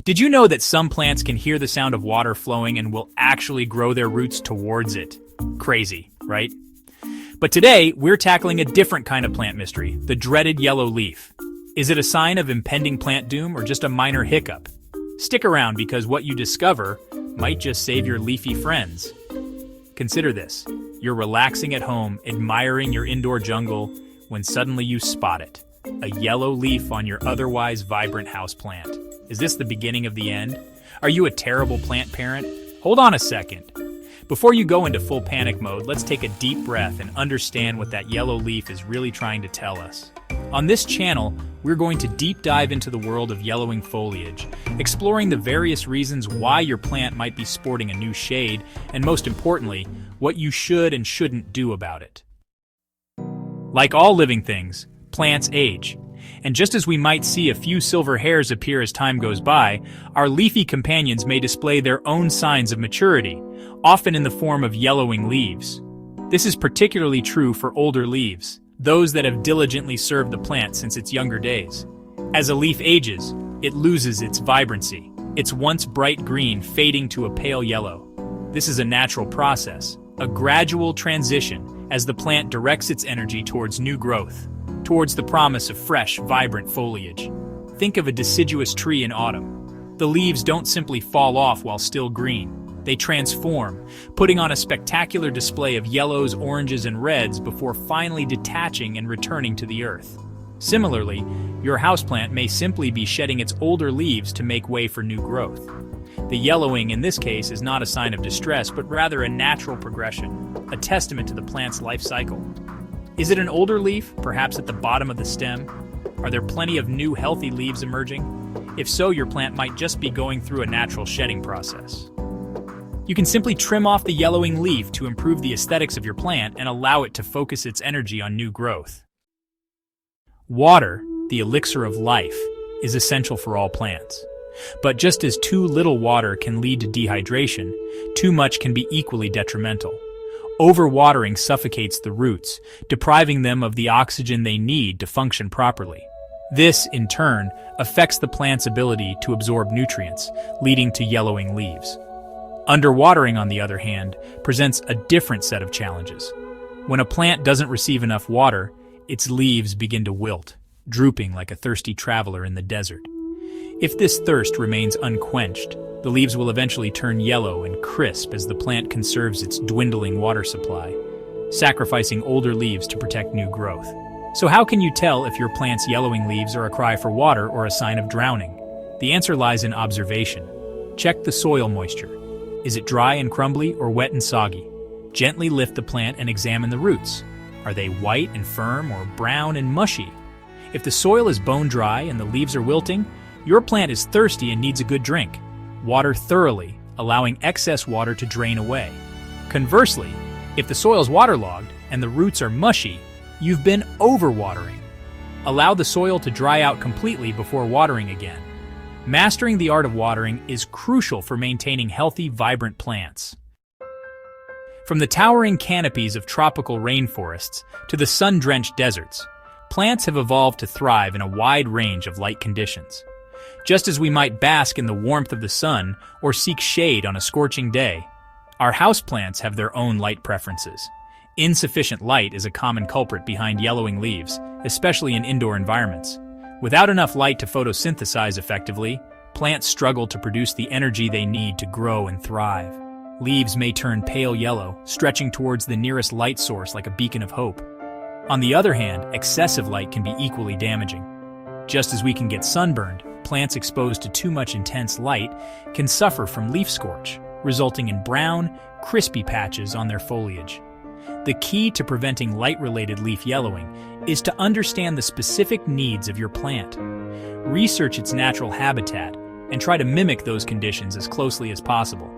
Did you know that some plants can hear the sound of water flowing and will actually grow their roots towards it? Crazy, right? But today, we're tackling a different kind of plant mystery, the dreaded yellow leaf. Is it a sign of impending plant doom or just a minor hiccup? Stick around because what you discover might just save your leafy friends. Consider this. You're relaxing at home, admiring your indoor jungle, when suddenly you spot it. A yellow leaf on your otherwise vibrant houseplant. Is this the beginning of the end? Are you a terrible plant parent? Hold on a second. Before you go into full panic mode, let's take a deep breath and understand what that yellow leaf is really trying to tell us. On this channel, we're going to deep dive into the world of yellowing foliage, exploring the various reasons why your plant might be sporting a new shade, and most importantly, what you should and shouldn't do about it. Like all living things, plants age. And just as we might see a few silver hairs appear as time goes by, our leafy companions may display their own signs of maturity, often in the form of yellowing leaves. This is particularly true for older leaves, those that have diligently served the plant since its younger days. As a leaf ages, it loses its vibrancy, its once bright green fading to a pale yellow. This is a natural process, a gradual transition as the plant directs its energy towards new growth, towards the promise of fresh, vibrant foliage. Think of a deciduous tree in autumn. The leaves don't simply fall off while still green. They transform, putting on a spectacular display of yellows, oranges, and reds before finally detaching and returning to the earth. Similarly, your houseplant may simply be shedding its older leaves to make way for new growth. The yellowing in this case is not a sign of distress, but rather a natural progression, a testament to the plant's life cycle. Is it an older leaf, perhaps at the bottom of the stem? Are there plenty of new healthy leaves emerging? If so, your plant might just be going through a natural shedding process. You can simply trim off the yellowing leaf to improve the aesthetics of your plant and allow it to focus its energy on new growth. Water, the elixir of life, is essential for all plants. But just as too little water can lead to dehydration, too much can be equally detrimental. Overwatering suffocates the roots, depriving them of the oxygen they need to function properly. This, in turn, affects the plant's ability to absorb nutrients, leading to yellowing leaves. Underwatering, on the other hand, presents a different set of challenges. When a plant doesn't receive enough water, its leaves begin to wilt, drooping like a thirsty traveler in the desert. If this thirst remains unquenched, the leaves will eventually turn yellow and crisp as the plant conserves its dwindling water supply, sacrificing older leaves to protect new growth. So how can you tell if your plant's yellowing leaves are a cry for water or a sign of drowning? The answer lies in observation. Check the soil moisture. Is it dry and crumbly or wet and soggy? Gently lift the plant and examine the roots. Are they white and firm or brown and mushy? If the soil is bone dry and the leaves are wilting, your plant is thirsty and needs a good drink. Water thoroughly, allowing excess water to drain away. Conversely, if the soil is waterlogged and the roots are mushy, you've been overwatering. Allow the soil to dry out completely before watering again. Mastering the art of watering is crucial for maintaining healthy, vibrant plants. From the towering canopies of tropical rainforests to the sun-drenched deserts, plants have evolved to thrive in a wide range of light conditions. Just as we might bask in the warmth of the sun or seek shade on a scorching day, our houseplants have their own light preferences. Insufficient light is a common culprit behind yellowing leaves, especially in indoor environments. Without enough light to photosynthesize effectively, plants struggle to produce the energy they need to grow and thrive. Leaves may turn pale yellow, stretching towards the nearest light source like a beacon of hope. On the other hand, excessive light can be equally damaging. Just as we can get sunburned, plants exposed to too much intense light can suffer from leaf scorch, resulting in brown, crispy patches on their foliage. The key to preventing light-related leaf yellowing is to understand the specific needs of your plant. Research its natural habitat and try to mimic those conditions as closely as possible.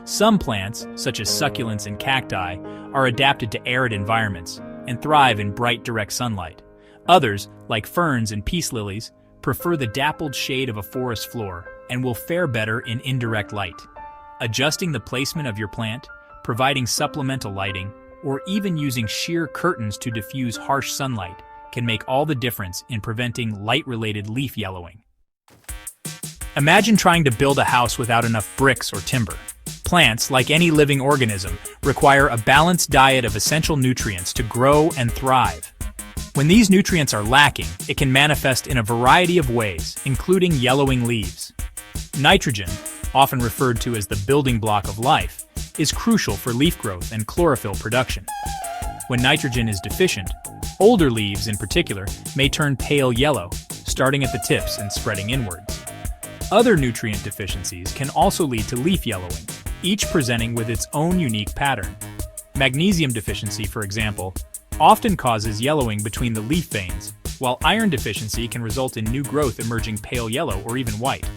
Some plants, such as succulents and cacti, are adapted to arid environments and thrive in bright, direct sunlight. Others, like ferns and peace lilies, prefer the dappled shade of a forest floor and will fare better in indirect light. Adjusting the placement of your plant, providing supplemental lighting, or even using sheer curtains to diffuse harsh sunlight can make all the difference in preventing light-related leaf yellowing. Imagine trying to build a house without enough bricks or timber. Plants, like any living organism, require a balanced diet of essential nutrients to grow and thrive. When these nutrients are lacking, it can manifest in a variety of ways, including yellowing leaves. Nitrogen, often referred to as the building block of life, is crucial for leaf growth and chlorophyll production. When nitrogen is deficient, older leaves in particular may turn pale yellow, starting at the tips and spreading inwards. Other nutrient deficiencies can also lead to leaf yellowing, each presenting with its own unique pattern. Magnesium deficiency, for example, often causes yellowing between the leaf veins, while iron deficiency can result in new growth emerging pale yellow or even white.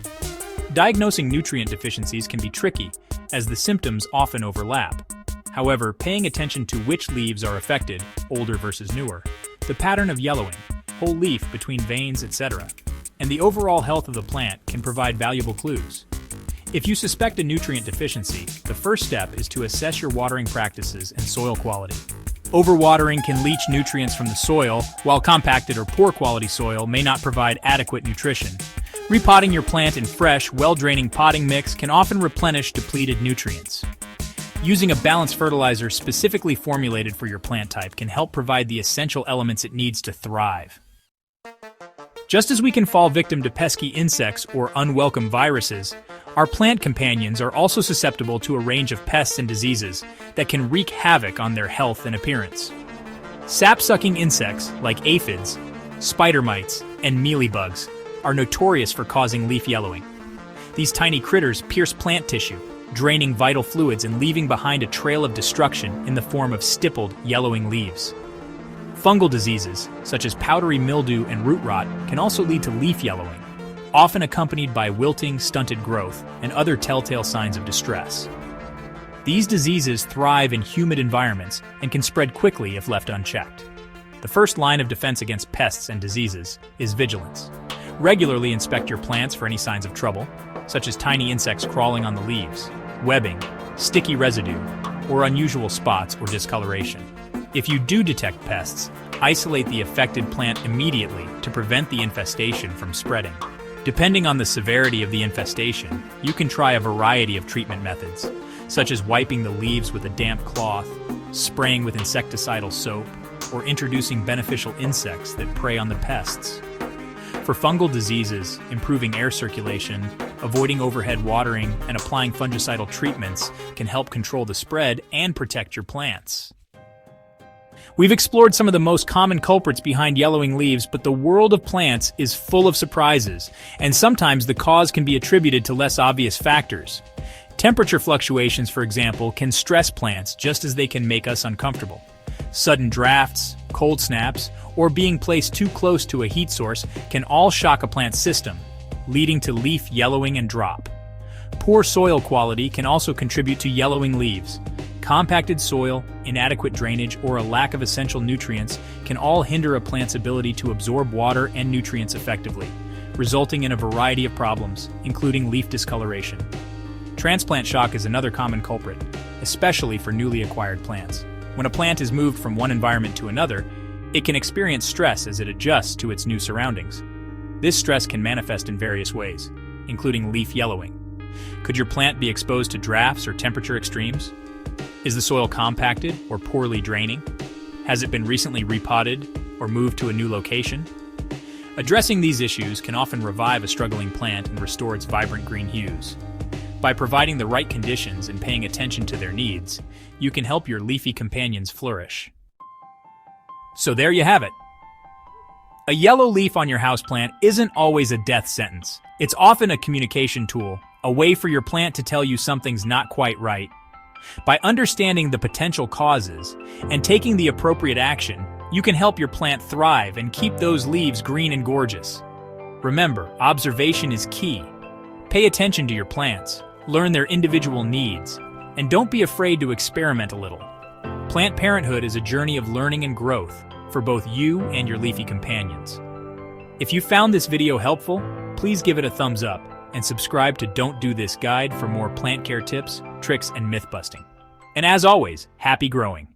Diagnosing nutrient deficiencies can be tricky, as the symptoms often overlap. However, paying attention to which leaves are affected, older versus newer, the pattern of yellowing, whole leaf between veins, etc., and the overall health of the plant can provide valuable clues. If you suspect a nutrient deficiency, the first step is to assess your watering practices and soil quality. Overwatering can leach nutrients from the soil, while compacted or poor quality soil may not provide adequate nutrition. Repotting your plant in fresh, well-draining potting mix can often replenish depleted nutrients. Using a balanced fertilizer specifically formulated for your plant type can help provide the essential elements it needs to thrive. Just as we can fall victim to pesky insects or unwelcome viruses, our plant companions are also susceptible to a range of pests and diseases that can wreak havoc on their health and appearance. Sap-sucking insects like aphids, spider mites, and mealybugs are notorious for causing leaf yellowing. These tiny critters pierce plant tissue, draining vital fluids and leaving behind a trail of destruction in the form of stippled, yellowing leaves. Fungal diseases, such as powdery mildew and root rot, can also lead to leaf yellowing, often accompanied by wilting, stunted growth, and other telltale signs of distress. These diseases thrive in humid environments and can spread quickly if left unchecked. The first line of defense against pests and diseases is vigilance. Regularly inspect your plants for any signs of trouble, such as tiny insects crawling on the leaves, webbing, sticky residue, or unusual spots or discoloration. If you do detect pests, isolate the affected plant immediately to prevent the infestation from spreading. Depending on the severity of the infestation, you can try a variety of treatment methods, such as wiping the leaves with a damp cloth, spraying with insecticidal soap, or introducing beneficial insects that prey on the pests. For fungal diseases, improving air circulation, avoiding overhead watering, and applying fungicidal treatments can help control the spread and protect your plants. We've explored some of the most common culprits behind yellowing leaves, but the world of plants is full of surprises, and sometimes the cause can be attributed to less obvious factors. Temperature fluctuations, for example, can stress plants just as they can make us uncomfortable. Sudden drafts, cold snaps, or being placed too close to a heat source can all shock a plant's system, leading to leaf yellowing and drop. Poor soil quality can also contribute to yellowing leaves. Compacted soil, inadequate drainage, or a lack of essential nutrients can all hinder a plant's ability to absorb water and nutrients effectively, resulting in a variety of problems, including leaf discoloration. Transplant shock is another common culprit, especially for newly acquired plants. When a plant is moved from one environment to another, it can experience stress as it adjusts to its new surroundings. This stress can manifest in various ways, including leaf yellowing. Could your plant be exposed to drafts or temperature extremes? Is the soil compacted or poorly draining? Has it been recently repotted or moved to a new location? Addressing these issues can often revive a struggling plant and restore its vibrant green hues. By providing the right conditions and paying attention to their needs, you can help your leafy companions flourish. So there you have it. A yellow leaf on your houseplant isn't always a death sentence. It's often a communication tool, a way for your plant to tell you something's not quite right. By understanding the potential causes and taking the appropriate action, you can help your plant thrive and keep those leaves green and gorgeous. Remember, observation is key. Pay attention to your plants, learn their individual needs, and don't be afraid to experiment a little. Plant parenthood is a journey of learning and growth for both you and your leafy companions. If you found this video helpful, please give it a thumbs up and subscribe to Don't Do This Guide for more plant care tips, tricks, and myth busting. And as always, happy growing!